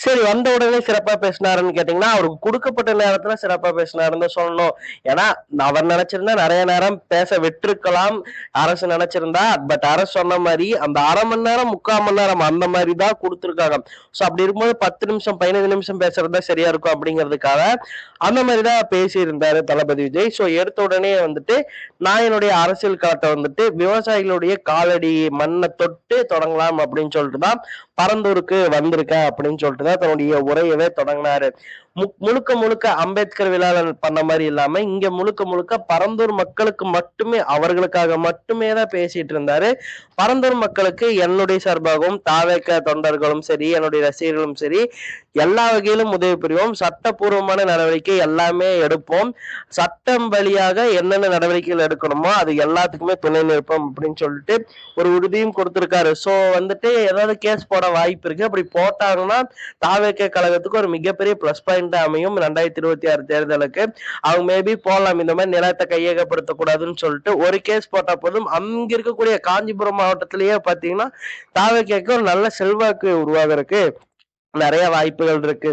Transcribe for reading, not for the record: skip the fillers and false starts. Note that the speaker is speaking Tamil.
சரி, வந்த உடனே சிறப்பா பேசினாருன்னு கேட்டீங்கன்னா, அவருக்கு குடுக்கப்பட்ட நேரத்துல சிறப்பா பேசினாருன்னு தான் சொல்லணும். ஏன்னா, அவர் நெனச்சிருந்தா நெறைய நேரம் பேச விட்டிருக்கலாம். அரசு நெனச்சிருந்தா. பட் அரசு சொன்ன மாரி, அந்த 1/2 மணி நேரம், 3/4 மணி நேரம் அந்த மாரி தான் குடுத்துருக்காங்க. ஸோ அப்படி இருக்கும்போது 10 நிமிஷம், 15 நிமிஷம் பேசுறது தான் சரியா இருக்கும் அப்படிங்கிறதுக்காக, அந்த மாரி தான் பேசியிருந்தாரு தளபதி விஜய். ஸோ எடுத்த உடனே வந்துட்டு, நான் என்னுடைய அரசியல் களத்த வந்துட்டு விவசாயிகளுடைய காலடி மண்ண தொட்டு தொடங்கலாம் அப்படின்னு சொல்லிட்டு தான் பரந்தூருக்கு வந்திருக்கேன் அப்படின்னு சொல்லிட்டு தான் தன்னுடைய உரையவே தொடங்கினாரு. முழுக்க முழுக்க அம்பேத்கர் விழால பண்ண மாதிரி இல்லாம இங்க முழுக்க முழுக்க பரந்தூர் மக்களுக்கு மட்டுமே, அவர்களுக்காக மட்டுமே தான் பேசிட்டு இருந்தாரு. பரந்தூர் மக்களுக்கு என்னுடைய சார்பாகவும் தாவேக தொண்டர்களும் சரி, என்னுடைய ரசிகர்களும் சரி, எல்லா வகையிலும் உதவி புரிவோம். சட்டப்பூர்வமான நடவடிக்கை எல்லாமே எடுப்போம். சட்டம் வழியாக என்னென்ன நடவடிக்கைகள் எடுக்கணுமோ அது எல்லாத்துக்குமே துணை நிற்போம் அப்படின்னு சொல்லிட்டு ஒரு உறுதியும் கொடுத்திருக்காரு. சோ வந்துட்டு ஏதாவது கேஸ் போட வாய்ப்பு இருக்கு. அப்படி போட்டாங்கன்னா தாவேக கழகத்துக்கு ஒரு மிகப்பெரிய பிளஸ் பாயிண்ட் அமையும் 2026 தேர்தலுக்கு. அவங்க மேபி போடலாம், இந்த மாதிரி நிலத்தை கையகப்படுத்தக்கூடாதுன்னு சொல்லிட்டு ஒரு கேஸ் போட்டா போதும். அங்க இருக்கக்கூடிய காஞ்சிபுரம் மாவட்டத்திலேயே பாத்தீங்கன்னா தாவேக ஒரு நல்ல செல்வாக்கு உருவாகிறதுக்கு நிறைய வாய்ப்புகள் இருக்கு.